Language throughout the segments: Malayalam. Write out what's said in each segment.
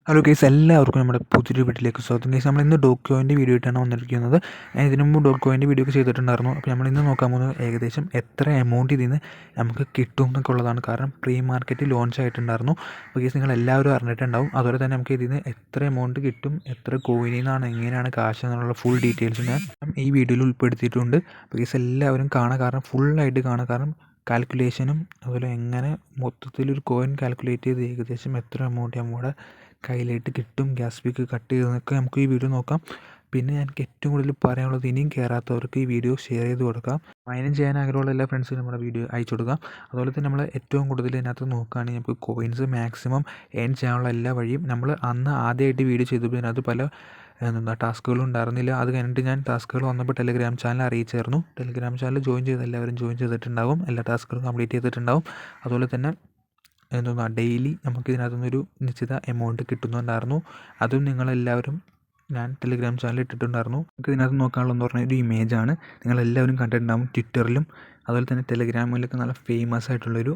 ഹലോ ഗൈസ്, എല്ലാവർക്കും നമ്മുടെ പുതിയൊരു വീട്ടിലേക്ക് സ്വാഗതം. ഗൈസ്, നമ്മളിന്ന് ഡോക്കോയിൻ്റെ വീഡിയോ ആയിട്ടാണ് വന്നിരിക്കുന്നത്. ഞാൻ ഇതിനു മുമ്പ് ഡോക്കോയിൻ്റെ വീഡിയോ ഒക്കെ ചെയ്തിട്ടുണ്ടായിരുന്നു. അപ്പോൾ നമ്മളിന്ന് നോക്കാൻ പോകുന്നത് ഏകദേശം എത്ര എമൗണ്ട് ഇതിൽ നിന്ന് നമുക്ക് കിട്ടും എന്നൊക്കെ ഉള്ളതാണ്. കാരണം പ്രീ മാർക്കറ്റ് ലോഞ്ച് ആയിട്ടുണ്ടായിരുന്നു. അപ്പോൾ ഗൈസ്, നിങ്ങൾ എല്ലാവരും അറിഞ്ഞിട്ടുണ്ടാവും. അതുപോലെ തന്നെ നമുക്ക് ഇതിൽ നിന്ന് എത്ര എമൗണ്ട് കിട്ടും, എത്ര കോയിനിൽ നിന്നാണ്, എങ്ങനെയാണ് കാശ് എന്നുള്ള ഫുൾ ഡീറ്റെയിൽസ് ഞാൻ ഈ വീഡിയോയിൽ ഉൾപ്പെടുത്തിയിട്ടുണ്ട്. അപ്പോൾ ഗൈസ്, എല്ലാവരും കാണാൻ കാരണം ഫുള്ളായിട്ട് കാണാൻ കാരണം കാൽക്കുലേഷനും അതുപോലെ എങ്ങനെ മൊത്തത്തിലൊരു കോയിൻ കാൽക്കുലേറ്റ് ചെയ്ത് ഏകദേശം എത്ര എമൗണ്ട് നമ്മുടെ കയ്യിലായിട്ട് കിട്ടും, ഗ്യാസ് പീക്ക് കട്ട് ചെയ്തെന്നൊക്കെ നമുക്ക് ഈ വീഡിയോ നോക്കാം. പിന്നെ എനിക്ക് ഏറ്റവും കൂടുതൽ പറയാനുള്ളത്, ഇനിയും കയറാത്തവർക്ക് ഈ വീഡിയോ ഷെയർ ചെയ്ത് കൊടുക്കാം. മൈനും ചെയ്യാൻ ആഗ്രഹമുള്ള എല്ലാ ഫ്രണ്ട്സിനും നമ്മുടെ വീഡിയോ അയച്ചു കൊടുക്കാം. അതുപോലെ തന്നെ നമ്മൾ ഏറ്റവും കൂടുതൽ ഇതിനകത്ത് നോക്കുകയാണെങ്കിൽ നമുക്ക് കോയിൻസ് മാക്സിമം ഏൺ ചെയ്യാനുള്ള എല്ലാ വഴിയും നമ്മൾ ആദ്യമായിട്ട് വീഡിയോ ചെയ്തപ്പോൾ ഇതിനകത്ത് പല ടാസ്കുകളും ഉണ്ടായിരുന്നില്ല. അത് കഴിഞ്ഞിട്ട് ഞാൻ ടാസ്കുകൾ വന്നപ്പോൾ ടെലിഗ്രാം ചാനൽ അറിയിച്ചായിരുന്നു. ടെലിഗ്രാം ചാനൽ എല്ലാവരും ജോയിൻ ചെയ്തിട്ടുണ്ടാവും, എല്ലാ ടാസ്കുകളും കംപ്ലീറ്റ് ചെയ്തിട്ടുണ്ടാവും. അതുപോലെ തന്നെ ഡെയിലി നമുക്ക് ഇതിനകത്തുനിന്നൊരു നിശ്ചിത എമൗണ്ട് കിട്ടുന്നുണ്ടായിരുന്നു. അതും നിങ്ങളെല്ലാവരും ഞാൻ ടെലിഗ്രാം ചാനൽ ഇട്ടിട്ടുണ്ടായിരുന്നു. നമുക്ക് ഇതിനകത്ത് നോക്കാനുള്ളതെന്ന് പറഞ്ഞാൽ ഒരു ഇമേജാണ്. നിങ്ങളെല്ലാവരും കണ്ടിട്ടുണ്ടാകും ട്വിറ്ററിലും അതുപോലെ തന്നെ ടെലിഗ്രാമിലൊക്കെ നല്ല ഫേമസ് ആയിട്ടുള്ളൊരു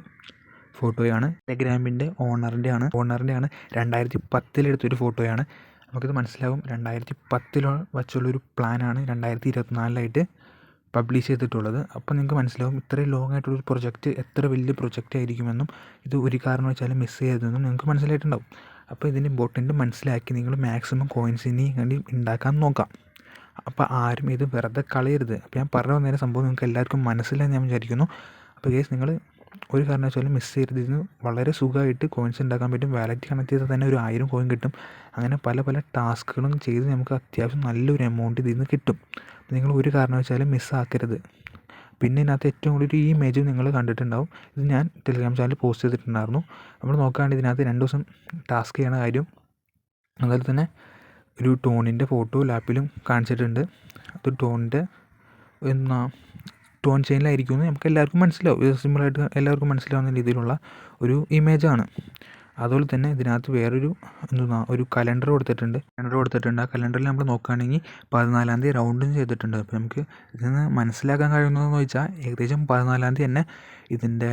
ഫോട്ടോയാണ്. ടെലിഗ്രാമിൻ്റെ ഓണറിൻ്റെ ആണ് 2010 എടുത്തൊരു ഫോട്ടോയാണ്. നമുക്കിത് മനസ്സിലാവും 2010 വച്ചുള്ളൊരു പ്ലാനാണ് 2024 പബ്ലിഷ് ചെയ്തിട്ടുള്ളത്. അപ്പോൾ നിങ്ങൾക്ക് മനസ്സിലാവും ഇത്രയും ലോങ് ആയിട്ടുള്ളൊരു പ്രൊജക്റ്റ് എത്ര വലിയ പ്രൊജക്റ്റ് ആയിരിക്കുമെന്നും ഇത് ഒരു കാരണവശാലും മിസ് ചെയ്തതെന്നും നിങ്ങൾക്ക് മനസ്സിലായിട്ടുണ്ടാവും. അപ്പോൾ ഇതിൻ്റെ ഇമ്പോർട്ടൻറ്റ് മനസ്സിലാക്കി നിങ്ങൾ മാക്സിമം കോയിൻസിന് വേണ്ടി ഉണ്ടാക്കാൻ നോക്കാം. അപ്പോൾ ആരും ഇത് വെറുതെ കളയരുത്. അപ്പോൾ ഞാൻ പറഞ്ഞു വന്നതിൻ്റെ സംഭവം നിങ്ങൾക്ക് എല്ലാവർക്കും മനസ്സിലായി ഞാൻ വിചാരിക്കുന്നു. അപ്പോൾ കേസ് നിങ്ങൾ ഒരു കാരണവശാലും മിസ് ചെയ്യരുത്. ഇതിന് വളരെ സുഖമായിട്ട് കോയിൻസ് ഉണ്ടാക്കാൻ പറ്റും. വാലറ്റ് കണക്ട് ചെയ്താൽ തന്നെ ഒരു 1000 കോയിൻ കിട്ടും. അങ്ങനെ പല പല ടാസ്കുകളും ചെയ്ത് നമുക്ക് അത്യാവശ്യം നല്ലൊരു എമൗണ്ട് ഇതിൽ നിന്ന് കിട്ടും. നിങ്ങൾ ഒരു കാരണവശാലും മിസ്സാക്കരുത്. പിന്നെ ഇതിനകത്ത് ഏറ്റവും കൂടുതൽ ഈ ഇമേജ് നിങ്ങൾ കണ്ടിട്ടുണ്ടാവും. ഇത് ഞാൻ ടെലിഗ്രാം ചാനലിൽ പോസ്റ്റ് ചെയ്തിട്ടുണ്ടായിരുന്നു. നമ്മൾ നോക്കുകയാണെങ്കിൽ ഇതിനകത്ത് 2 ദിവസം ടാസ്ക് ചെയ്യണ കാര്യം അതുപോലെ തന്നെ ഒരു ടോണിൻ്റെ ഫോട്ടോ ലാപ്പിലും കാണിച്ചിട്ടുണ്ട്. അത് ടോൺ ചെയിനിലായിരിക്കുമെന്ന് നമുക്ക് എല്ലാവർക്കും മനസ്സിലാവും. ഇത് സിമ്പിളായിട്ട് എല്ലാവർക്കും മനസ്സിലാവുന്ന രീതിയിലുള്ള ഒരു ഇമേജാണ്. അതുപോലെ തന്നെ ഇതിനകത്ത് വേറൊരു ഒരു കലണ്ടർ കൊടുത്തിട്ടുണ്ട്. ആ കലണ്ടറിൽ നമ്മൾ നോക്കുകയാണെങ്കിൽ 14-ാം തീയതി റൗണ്ടും ചെയ്തിട്ടുണ്ട്. അപ്പോൾ നമുക്ക് ഇതിൽ നിന്ന് മനസ്സിലാക്കാൻ കഴിയുന്നതെന്ന് വെച്ചാൽ ഏകദേശം 14-ാം തീയതി തന്നെ ഇതിൻ്റെ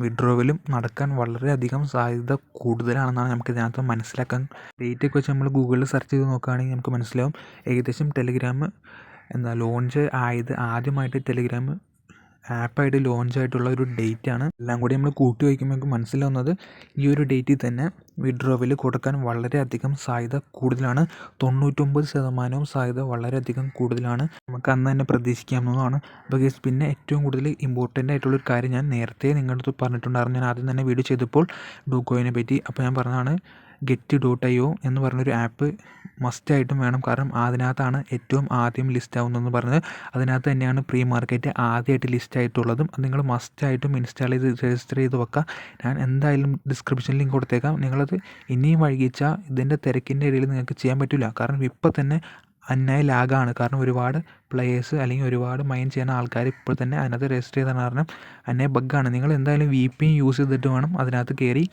വിഡ്രോവലും നടക്കാൻ വളരെയധികം സാധ്യത കൂടുതലാണെന്നാണ് നമുക്ക് ഇതിനകത്ത് മനസ്സിലാക്കാൻ. ഡേറ്റൊക്കെ വെച്ച് നമ്മൾ ഗൂഗിളിൽ സെർച്ച് ചെയ്ത് നോക്കുകയാണെങ്കിൽ നമുക്ക് മനസ്സിലാവും ഏകദേശം ടെലിഗ്രാം ലോഞ്ച് ആദ്യമായിട്ട് ടെലിഗ്രാം ആപ്പായിട്ട് ലോഞ്ച് ആയിട്ടുള്ള ഒരു ഡേറ്റാണ്. എല്ലാം കൂടി നമ്മൾ കൂട്ടി വയ്ക്കുമ്പോൾ നമുക്ക് മനസ്സിലാവുന്നത് ഈ ഒരു ഡേറ്റിൽ തന്നെ വിഡ്രോവൽ കൊടുക്കാൻ വളരെയധികം സാധ്യത കൂടുതലാണ്. 99% സാധ്യത വളരെയധികം കൂടുതലാണ്. നമുക്ക് അന്ന് തന്നെ പ്രതീക്ഷിക്കാവുന്നതാണ്. അപ്പോൾ കേസ് പിന്നെ ഏറ്റവും കൂടുതൽ ഇമ്പോർട്ടൻ്റ് ആയിട്ടുള്ളൊരു കാര്യം ഞാൻ നേരത്തെ നിങ്ങളുടെ അടുത്ത് പറഞ്ഞിട്ടുണ്ടായിരുന്നു. ഞാൻ ആദ്യം തന്നെ വീഡിയോ ചെയ്തപ്പോൾ ഡോക്കോയിനെ പറ്റി. അപ്പോൾ ഞാൻ പറഞ്ഞതാണ് get.io എന്ന് പറഞ്ഞൊരു ആപ്പ് മസ്റ്റായിട്ടും വേണം. കാരണം അതിനകത്താണ് ഏറ്റവും ആദ്യം ലിസ്റ്റ് ആവുന്നതെന്ന് പറഞ്ഞത്. അതിനകത്ത് തന്നെയാണ് പ്രീ മാർക്കറ്റ് ആദ്യമായിട്ട് ലിസ്റ്റ് ആയിട്ടുള്ളതും. അത് നിങ്ങൾ മസ്റ്റായിട്ടും ഇൻസ്റ്റാൾ ചെയ്ത് രജിസ്റ്റർ ചെയ്ത് വെക്കുക. ഞാൻ എന്തായാലും ഡിസ്ക്രിപ്ഷൻ ലിങ്ക് കൊടുത്തേക്കാം. നിങ്ങളത് ഇനിയും വൈകിച്ചാൽ ഇതിൻ്റെ തിരക്കിൻ്റെ ഇടയിൽ നിങ്ങൾക്ക് ചെയ്യാൻ പറ്റില്ല. കാരണം ഇപ്പോൾ തന്നെ അന്യായ ലാഗാണ്. കാരണം ഒരുപാട് പ്ലേയേഴ്സ് അല്ലെങ്കിൽ ഒരുപാട് മൈൻ ചെയ്യുന്ന ആൾക്കാർ ഇപ്പോൾ തന്നെ അതിനകത്ത് രജിസ്റ്റർ ചെയ്ത കാരണം അന്യായ ബഗ്ഗാണ്. നിങ്ങൾ എന്തായാലും VPN യൂസ് ചെയ്തിട്ട് വേണം അതിനകത്ത് കയറി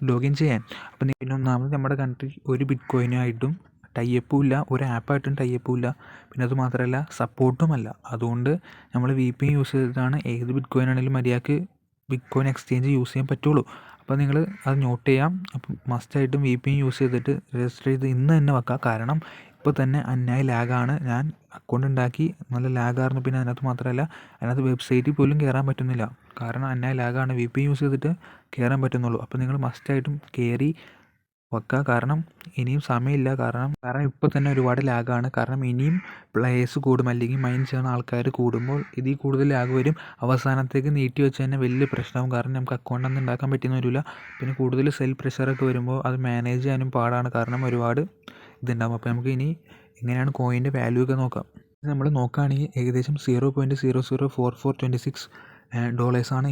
ലോഗിൻ ചെയ്യാൻ. അപ്പോൾ പിന്നെ ഒന്നാമത് നമ്മുടെ കൺട്രി ഒരു ബിറ്റ് കോയിനായിട്ടും ടൈപ്പും ഇല്ല, ഒരു ആപ്പായിട്ടും ടൈപ്പും ഇല്ല. പിന്നെ അത് മാത്രമല്ല സപ്പോർട്ടുമല്ല. അതുകൊണ്ട് നമ്മൾ VPN യൂസ് ചെയ്തിട്ടാണ് ഏത് ബിറ്റ് കോയിൻ ആണെങ്കിലും മര്യാദക്ക് ബിറ്റ് കോയിൻ എക്സ്ചേഞ്ച് യൂസ് ചെയ്യാൻ പറ്റുള്ളൂ. അപ്പോൾ നിങ്ങൾ അത് നോട്ട് ചെയ്യാം. അപ്പം മസ്റ്റായിട്ടും VPN യൂസ് ചെയ്തിട്ട് രജിസ്റ്റർ ചെയ്ത് ഇന്ന് തന്നെ വെക്കുക. കാരണം ഇപ്പോൾ തന്നെ അന്യായ ലാഗാണ്. ഞാൻ അക്കൗണ്ട് ഉണ്ടാക്കി നല്ല ലാഗായിരുന്നു. പിന്നെ അതിനകത്ത് മാത്രമല്ല അതിനകത്ത് വെബ്സൈറ്റിൽ പോലും കയറാൻ പറ്റുന്നില്ല. കാരണം അന്യായ ലാഗാണ്. VPN യൂസ് ചെയ്തിട്ട് കയറാൻ പറ്റുന്നുള്ളൂ. അപ്പോൾ നിങ്ങൾ മസ്റ്റായിട്ടും കയറി വെക്കുക. കാരണം ഇനിയും സമയമില്ല. കാരണം ഇപ്പോൾ തന്നെ ഒരുപാട് ലാഗാണ്. കാരണം ഇനിയും പ്ലേയേഴ്സ് കൂടും അല്ലെങ്കിൽ മൈൻ ചെയ്യുന്ന ആൾക്കാർ കൂടുമ്പോൾ ഇതിൽ കൂടുതൽ ലാഗ് വരും. അവസാനത്തേക്ക് നീട്ടി വെച്ച് തന്നെ വലിയ പ്രശ്നമാകും. കാരണം നമുക്ക് അക്കൗണ്ട് ഒന്നും ഉണ്ടാക്കാൻ പറ്റുന്ന വരില്ല. പിന്നെ കൂടുതൽ സെൽ പ്രഷറൊക്കെ വരുമ്പോൾ അത് മാനേജ് ചെയ്യാനും പാടാണ്. കാരണം ഒരുപാട് ഇതുണ്ടാകും. അപ്പോൾ നമുക്ക് ഇനി എങ്ങനെയാണ് കോയിൻ്റെ വാല്യൂ ഒക്കെ നോക്കാം. നമ്മൾ നോക്കുകയാണെങ്കിൽ ഏകദേശം $0.00426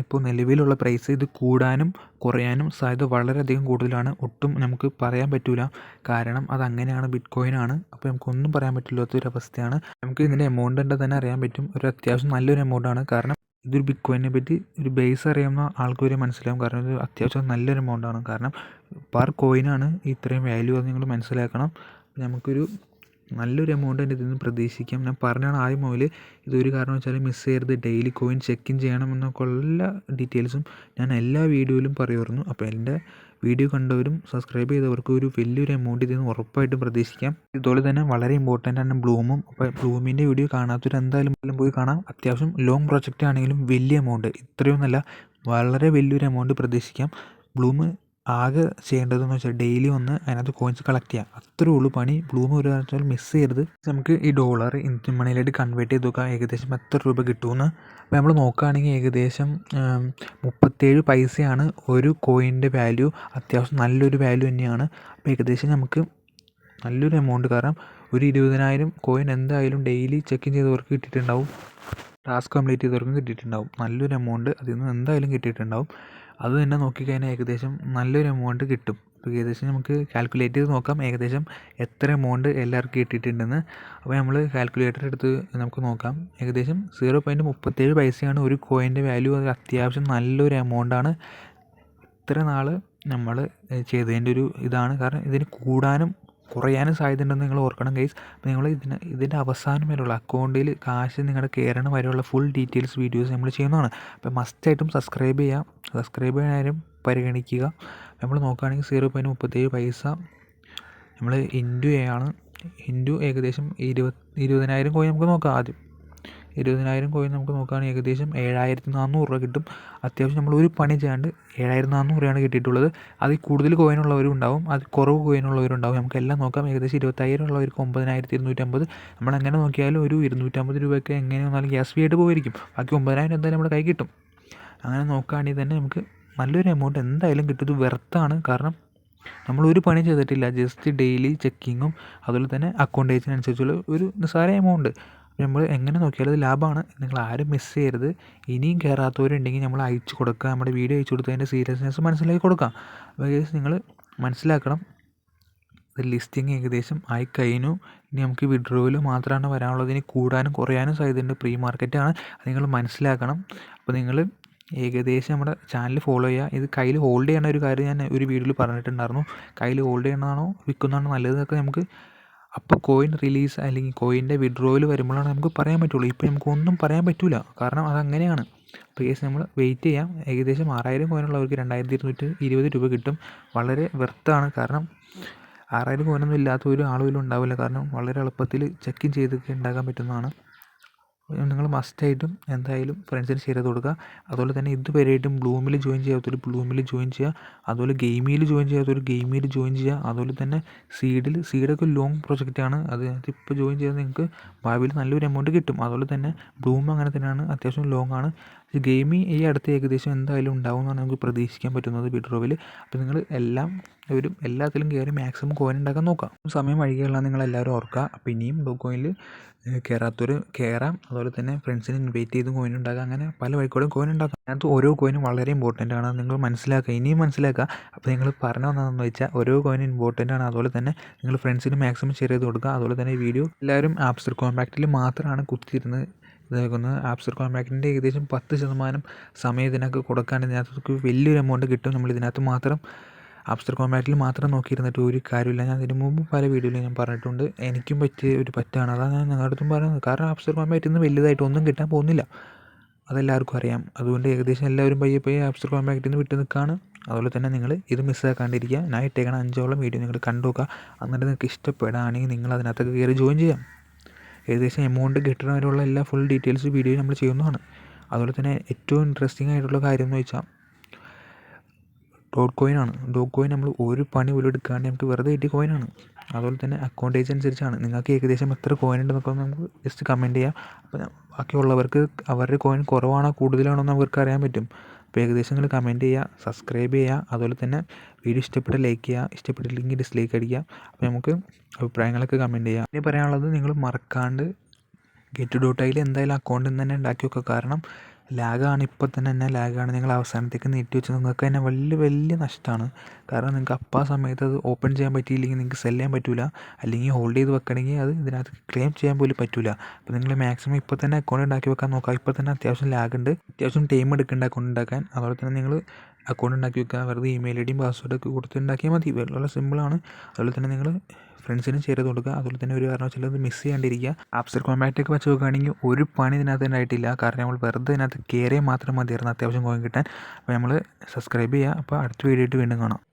ഇപ്പോൾ നിലവിലുള്ള പ്രൈസ്. ഇത് കൂടാനും കുറയാനും സാധ്യത വളരെയധികം കൂടുതലാണ്. ഒട്ടും നമുക്ക് പറയാൻ പറ്റില്ല. കാരണം അതങ്ങനെയാണ്, ബിറ്റ് കോയിനാണ്. അപ്പോൾ നമുക്കൊന്നും പറയാൻ പറ്റില്ലാത്തൊരവസ്ഥയാണ്. നമുക്ക് ഇതിൻ്റെ എമൗണ്ട് തന്നെ അറിയാൻ പറ്റും. ഒരു അത്യാവശ്യം നല്ലൊരു എമൗണ്ടാണ്. കാരണം ഇതൊരു ബിറ്റ് കോയിനെ പറ്റി ഒരു ബേസ് അറിയാവുന്ന ആൾക്ക് വരെ മനസ്സിലാവും. കാരണം ഇത് അത്യാവശ്യം നല്ലൊരു എമൗണ്ടാണ്. കാരണം പെർ കോയിനാണ് ഇത്രയും വാല്യൂ. അത് നിങ്ങൾ മനസ്സിലാക്കണം. നമുക്കൊരു നല്ലൊരു എമൗണ്ട് തന്നെ ഇതിൽ നിന്ന് പ്രതീക്ഷിക്കാം. ഞാൻ പറഞ്ഞാണ് ആദ്യം മുതൽ ഇതൊരു കാരണം വെച്ചാൽ മിസ് ചെയ്യരുത്. ഡെയിലി കോയിൻ ചെക്ക് ഇൻ ചെയ്യണം എന്നൊക്കെ എല്ലാ ഡീറ്റെയിൽസും ഞാൻ എല്ലാ വീഡിയോയിലും പറയുമായിരുന്നു. അപ്പോൾ എൻ്റെ വീഡിയോ കണ്ടവരും സബ്സ്ക്രൈബ് ചെയ്തവർക്കും ഒരു വലിയൊരു എമൗണ്ട് ഇതിൽ നിന്ന് ഉറപ്പായിട്ടും പ്രതീക്ഷിക്കാം. ഇതുപോലെ തന്നെ വളരെ ഇമ്പോർട്ടൻ്റ് ആണ് ബ്ലൂമും. അപ്പോൾ ബ്ലൂമിൻ്റെ വീഡിയോ കാണാത്തവർ എന്തായാലും പോയി കാണാം. അത്യാവശ്യം ലോങ് പ്രൊജക്റ്റ് ആണെങ്കിലും വലിയ എമൗണ്ട്, ഇത്രയൊന്നുമല്ല, വളരെ വലിയൊരു എമൗണ്ട് പ്രതീക്ഷിക്കാം. ബ്ലൂം ആകെ ചെയ്യേണ്ടതെന്ന് വെച്ചാൽ ഡെയിലി വന്ന് അതിനകത്ത് കോയിൻസ് കളക്ട് ചെയ്യുക, അത്രേ ഉള്ളൂ പണി. ബ്ലൂം ഒരു കാരണവശാലും മിസ് ചെയ്യരുത്. നമുക്ക് ഈ ഡോളർ ഇന്ത്യൻ മണിയിലായിട്ട് കൺവേർട്ട് ചെയ്ത് നോക്കാം ഏകദേശം എത്ര രൂപ കിട്ടുമെന്ന്. അപ്പോൾ നമ്മൾ നോക്കുകയാണെങ്കിൽ ഏകദേശം 37 പൈസയാണ് ഒരു കോയിൻ്റെ വാല്യൂ. അത്യാവശ്യം നല്ലൊരു വാല്യൂ തന്നെയാണ്. അപ്പോൾ ഏകദേശം നമുക്ക് നല്ലൊരു എമൗണ്ട്, കാരണം ഒരു 20,000 കോയിൻ എന്തായാലും ഡെയിലി ചെക്ക് ചെയ്തവർക്ക് കിട്ടിയിട്ടുണ്ടാവും, ടാസ്ക് കംപ്ലീറ്റ് ചെയ്തവർക്കും കിട്ടിയിട്ടുണ്ടാവും. നല്ലൊരു എമൗണ്ട് അതിൽ നിന്ന് എന്തായാലും കിട്ടിയിട്ടുണ്ടാവും. അത് തന്നെ നോക്കിക്കഴിഞ്ഞാൽ ഏകദേശം നല്ലൊരു എമൗണ്ട് കിട്ടും. അപ്പോൾ ഏകദേശം നമുക്ക് കാൽക്കുലേറ്റ് ചെയ്ത് നോക്കാം ഏകദേശം എത്ര എമൗണ്ട് എല്ലാവർക്കും കിട്ടിയിട്ടുണ്ടെന്ന്. അപ്പോൾ നമ്മൾ കാൽക്കുലേറ്റർ എടുത്ത് നമുക്ക് നോക്കാം. ഏകദേശം 0.37 പൈസയാണ് ഒരു കോയിൻ്റെ വാല്യൂ. അത് അത്യാവശ്യം നല്ലൊരു എമൗണ്ടാണ്. ഇത്ര നാൾ നമ്മൾ ചെയ്തതിൻ്റെ ഒരു ഇതാണ്. കാരണം ഇതിന് കൂടാനും കുറയാനും സാധ്യതയുണ്ടെന്ന് നിങ്ങൾ ഓർക്കണം ഗൈസ്. അപ്പോൾ നിങ്ങൾ ഇതിൻ്റെ അവസാനം വരെയുള്ള അക്കൗണ്ടിൽ കാശ് നിങ്ങളുടെ കയറണ വരെയുള്ള ഫുൾ ഡീറ്റെയിൽസ് വീഡിയോസ് നമ്മൾ ചെയ്യുന്നതാണ്. അപ്പോൾ മസ്റ്റായിട്ടും സബ്സ്ക്രൈബ് ചെയ്യാം. സബ്സ്ക്രൈബ് ചെയ്യാനും പരിഗണിക്കുക. നമ്മൾ നോക്കുകയാണെങ്കിൽ 0.37 പൈസ നമ്മൾ ഇൻറ്റു ആണ്. ഇൻറ്റു ഏകദേശം 20,000 കോയിൻ നമുക്ക് നോക്കാം. ആദ്യം 20,000 കോയിൻ നമുക്ക് നോക്കുകയാണെങ്കിൽ ഏകദേശം 7,400 രൂപ കിട്ടും. അത്യാവശ്യം നമ്മൾ ഒരു പണി ചെയ്യാണ്ട് 7,400 രൂപയാണ് കിട്ടിയിട്ടുള്ളത്. അതിൽ കൂടുതൽ കോയിനുള്ളവരും ഉണ്ടാവും, അത് കുറവ് കോയിനുള്ളവരും ഉണ്ടാവും. നമുക്കെല്ലാം നോക്കാം. ഏകദേശം 20,000 ഉള്ളവർക്ക് 9,250. നമ്മളെങ്ങനെ നോക്കിയാലും ഒരു 250 രൂപയൊക്കെ എങ്ങനെ വന്നാലും ഗ്യാസ് ഫീ ആയിട്ട് പോയിരിക്കും. ബാക്കി 9,000 എന്തായാലും നമ്മുടെ കൈ കിട്ടും. അങ്ങനെ നോക്കുകയാണെങ്കിൽ തന്നെ നമുക്ക് നല്ലൊരു എമൗണ്ട് എന്തായാലും കിട്ടും. ഇത് വെർത്താണ്. കാരണം നമ്മളൊരു പണി ചെയ്തിട്ടില്ല, ജസ്റ്റ് ഡെയിലി ചെക്കിങ്ങും അതുപോലെ തന്നെ അക്കൗണ്ടേജിനനുസരിച്ചുള്ള ഒരു നിസ്സാര എമൗണ്ട്. നമ്മൾ എങ്ങനെ നോക്കിയാലും അത് ലാഭമാണ്. നിങ്ങൾ ആരും മിസ് ചെയ്യരുത്. ഇനിയും കയറാത്തവരുണ്ടെങ്കിൽ നമ്മൾ അയച്ചു കൊടുക്കുക, നമ്മുടെ വീഡിയോ അയച്ചു കൊടുത്തതിൻ്റെ സീരിയസ്നെസ് മനസ്സിലാക്കി കൊടുക്കാം. അപ്പോൾ നിങ്ങൾ മനസ്സിലാക്കണം, ഇത് ലിസ്റ്റിംഗ് ഏകദേശം ആയി കഴിഞ്ഞു. ഇനി നമുക്ക് വിഡ്രോയിൽ മാത്രമാണ് വരാനുള്ളത്. ഇനി കൂടാനും കുറയാനും സാധ്യതയുണ്ട്. പ്രീ മാർക്കറ്റാണ്, അത് നിങ്ങൾ മനസ്സിലാക്കണം. അപ്പോൾ നിങ്ങൾ ഏകദേശം നമ്മുടെ ചാനൽ ഫോളോ ചെയ്യുക. ഇത് കയ്യിൽ ഹോൾഡ് ചെയ്യണ ഒരു കാര്യം ഞാൻ ഒരു വീഡിയോയിൽ പറഞ്ഞിട്ടുണ്ടായിരുന്നു. കയ്യിൽ ഹോൾഡ് ചെയ്യണതാണോ വിൽക്കുന്നതാണോ നല്ലതൊക്കെ നമുക്ക് അപ്പോൾ കോയിൻ റിലീസ് അല്ലെങ്കിൽ കോയിൻ്റെ വിഡ്രോയിൽ വരുമ്പോഴാണ് നമുക്ക് പറയാൻ പറ്റുള്ളൂ. ഇപ്പോൾ നമുക്കൊന്നും പറയാൻ പറ്റില്ല, കാരണം അതങ്ങനെയാണ്. അപ്പോൾ കേസ് നമ്മൾ വെയിറ്റ് ചെയ്യാം. ഏകദേശം 6,000 കോയിനുള്ളവർക്ക് 2,220 രൂപ കിട്ടും. വളരെ വെർത്താണ്. കാരണം 6,000 കോയിനൊന്നും ഇല്ലാത്ത ഒരു ആളുകളും ഉണ്ടാവില്ല. കാരണം വളരെ എളുപ്പത്തിൽ ചെക്ക് ചെയ്തൊക്കെ ഉണ്ടാക്കാൻ പറ്റുന്നതാണ്. നിങ്ങൾ മസ്റ്റായിട്ടും എന്തായാലും ഫ്രണ്ട്സിന് ഷെയർ ചെയ്ത് കൊടുക്കുക. അതുപോലെ തന്നെ ഇതുവരെയായിട്ടും ബ്ലൂമിൽ ജോയിൻ ചെയ്യാത്തൊരു ബ്ലൂമിൽ ജോയിൻ ചെയ്യുക. അതുപോലെ ഗെയിമിൽ ജോയിൻ ചെയ്യാത്തൊരു ഗെയിമിൽ ജോയിൻ ചെയ്യുക. അതുപോലെ തന്നെ സീഡൊക്കെ ലോങ് പ്രൊജക്റ്റാണ്. അത് ഇപ്പോൾ ജോയിൻ ചെയ്താൽ നിങ്ങൾക്ക് ഭാവിയിൽ നല്ലൊരു എമൗണ്ട് കിട്ടും. അതുപോലെ തന്നെ ബ്ലൂം അങ്ങനെ തന്നെയാണ്, അത്യാവശ്യം ലോങ് ആണ്. ഗെയിമിൽ ഈ അടുത്ത് ഏകദേശം എന്തായാലും ഉണ്ടാവും എന്നാണ് നമുക്ക് പ്രതീക്ഷിക്കാൻ പറ്റുന്നത് വിഡ്രോവിൽ. അപ്പോൾ നിങ്ങൾ എല്ലാത്തിലും കയറി മാക്സിമം കോയിൻ ഉണ്ടാക്കാൻ നോക്കാം. സമയം വൈകിയുള്ള നിങ്ങളെല്ലാവരും ഓർക്കുക. അപ്പോൾ ഇനിയും ഡോ കോയിനിൽ കയറാത്തൊരു കയറാം. അതുപോലെ തന്നെ ഫ്രണ്ട്സിനെ ഇൻവൈറ്റ് ചെയ്ത് കോയിൻ ഉണ്ടാക്കുക. അങ്ങനെ പല വഴിക്കൂടെയും കോയിൻ ഉണ്ടാക്കാം. അതിനകത്ത് ഓരോ കോയിനും വളരെ ഇമ്പോർട്ടൻ്റ് ആണ്. നിങ്ങൾ മനസ്സിലാക്കുക, ഇനിയും മനസ്സിലാക്കുക. അപ്പോൾ നിങ്ങൾ പറഞ്ഞു വന്നതെന്ന് വെച്ചാൽ ഓരോ കോയിനും ഇമ്പോർട്ടൻ്റ് ആണ്. അതുപോലെ തന്നെ നിങ്ങൾ ഫ്രണ്ട്സിന് മാക്സിമം ഷെയർ ചെയ്ത് കൊടുക്കുക. അതുപോലെ തന്നെ ഈ വീഡിയോ എല്ലാവരും ആപ്സ്റ്റർ കോമ്പാക്റ്റിൽ മാത്രമാണ് കുത്തിയിരുന്നത് ഇതാക്കുന്നത്. ആപ്സ്റ്റർ കോമ്പാക്റ്റിൻ്റെ ഏകദേശം 10% സമയം ഇതിനൊക്കെ കൊടുക്കാൻ ഇതിനകത്ത് വലിയൊരു എമൗണ്ട് കിട്ടും. നമ്മൾ ഇതിനകത്ത് മാത്രം ആപ്സ്റ്റർ കോമ്പാക്റ്റിൽ മാത്രം നോക്കിയിരുന്നിട്ട് ഒരു കാര്യമില്ല. ഞാൻ ഇതിന് മുമ്പ് പല വീഡിയോയിലും ഞാൻ പറഞ്ഞിട്ടുണ്ട്. എനിക്കും പറ്റിയ ഒരു പറ്റാണ്, അതാണ് ഞാൻ നിങ്ങളുടെ അടുത്തും പറയുന്നത്. കാരണം ആപ്സ്റ്റർ കോമ്പാക്റ്റിൽ നിന്ന് വലുതായിട്ടൊന്നും കിട്ടാൻ പോകുന്നില്ല, അതെല്ലാവർക്കും അറിയാം. അതുകൊണ്ട് ഏകദേശം എല്ലാവരും പയ്യെ ആപ്സ്റ്റർ കോമ്പാക്റ്റിൽ നിന്ന് വിട്ട് നിൽക്കുകയാണ്. അതുപോലെ തന്നെ നിങ്ങൾ ഇത് മിസ്സാക്കാണ്ടിരിക്കുക. ഞാൻ ഇട്ടേക്കണ 5ഓളം വീഡിയോ നിങ്ങൾ കണ്ടു നോക്കുക. എന്നിട്ട് നിങ്ങൾക്ക് ഇഷ്ടപ്പെടുകയാണെങ്കിൽ നിങ്ങൾ അതിനകത്തൊക്കെ കയറി ജോയിൻ ചെയ്യാം. ഏകദേശം എമൗണ്ട് കിട്ടുന്നവരുള്ള എല്ലാ ഫുൾ ഡീറ്റെയിൽസ് വീഡിയോ നമ്മൾ ചെയ്യുന്നതാണ്. അതുപോലെ തന്നെ ഏറ്റവും ഇൻട്രസ്റ്റിംഗ് ആയിട്ടുള്ള കാര്യം എന്ന് വെച്ചാൽ ഡോട്ട് കോയിനാണ്. ഡോട്ട് കോയിൻ നമ്മൾ ഒരു പണി പോലും എടുക്കാണ്ട് നമുക്ക് വെറുതെ കിട്ടിയ കോയിനാണ്. അതുപോലെ തന്നെ അക്കൗണ്ടേജ് അനുസരിച്ചാണ്. നിങ്ങൾക്ക് ഏകദേശം എത്ര കോയിൻ ഉണ്ടെന്നൊക്കെ നമുക്ക് ജസ്റ്റ് കമൻറ്റ് ചെയ്യാം. അപ്പോൾ ബാക്കിയുള്ളവർക്ക് അവരുടെ കോയിൻ കുറവാണോ കൂടുതലാണോ എന്ന് അവർക്ക് അറിയാൻ പറ്റും. അപ്പോൾ ഏകദേശം നിങ്ങൾ കമൻറ്റ് ചെയ്യുക, സബ്സ്ക്രൈബ് ചെയ്യുക. അതുപോലെ തന്നെ വീഡിയോ ഇഷ്ടപ്പെട്ട ലൈക്ക് ചെയ്യുക, ഇഷ്ടപ്പെട്ടില്ലെങ്കിൽ ഡിസ്ലൈക്ക് അടിക്കുക. അപ്പോൾ നമുക്ക് അഭിപ്രായങ്ങളൊക്കെ കമൻറ്റ് ചെയ്യുക. ഇനി പറയാനുള്ളത്, നിങ്ങൾ മറക്കാണ്ട് get.യിൽ എന്തായാലും അക്കൗണ്ടിൽ നിന്ന് തന്നെ ഉണ്ടാക്കി വെക്കുക. കാരണം ലാഗാണ്, ഇപ്പോൾ തന്നെ ലാഗാണ്. നിങ്ങൾ അവസാനത്തേക്ക് നീട്ടി വെച്ച് നിങ്ങൾക്ക് തന്നെ വലിയ നഷ്ടമാണ്. കാരണം നിങ്ങൾക്ക് അപ്പോൾ ആ സമയത്ത് അത് ഓപ്പൺ ചെയ്യാൻ പറ്റിയില്ലെങ്കിൽ നിങ്ങൾക്ക് സെല് ചെയ്യാൻ പറ്റില്ല. അല്ലെങ്കിൽ ഹോൾഡ് ചെയ്ത് വെക്കണമെങ്കിൽ അത് ഇതിനകത്ത് ക്ലെയിം ചെയ്യാൻ പോലും പറ്റില്ല. അപ്പോൾ നിങ്ങൾ മാക്സിമം ഇപ്പോൾ തന്നെ അക്കൗണ്ട് ഉണ്ടാക്കി വെക്കാൻ നോക്കുക. ഇപ്പോൾ തന്നെ അത്യാവശ്യം ലാഗുണ്ട്, അത്യാവശ്യം ടൈം എടുക്കേണ്ട അക്കൗണ്ട് ഉണ്ടാക്കാൻ. അതുപോലെ തന്നെ നിങ്ങൾ അക്കൗണ്ട് ഉണ്ടാക്കി വെക്കുക. വെറുതെ ഇമെയിൽ ഐ ഡിയും പാസ്വേഡൊക്കെ കൊടുത്ത് ഉണ്ടാക്കിയാൽ മതി. വളരെ സിമ്പിളാണ്. അതുപോലെ തന്നെ നിങ്ങൾ ഫ്രണ്ട്സിനും ഷെയർ ചെയ്ത് കൊടുക്കുക. അതുപോലെ തന്നെ ഒരു കാരണവശാലും അത് മിസ് ചെയ്യാണ്ടിരിക്കുക. ആപ്സ്റ്റർ കോമ്പാക്റ്റൊക്കെ വെച്ച് നോക്കുകയാണെങ്കിൽ ഒരു പണി ഇതിനകത്ത് ഉണ്ടായിട്ടില്ല. കാരണം നമ്മൾ വെറുതെ ഇതിനകത്ത് കയറിയാൽ മാത്രം മതിയായിരുന്നു അത്യാവശ്യം കോയിൻ കിട്ടാൻ. അപ്പോൾ നമ്മൾ സബ്സ്ക്രൈബ് ചെയ്യുക. അപ്പോൾ അടുത്ത വീഡിയോ ആയിട്ട് വീണ്ടും കാണാം.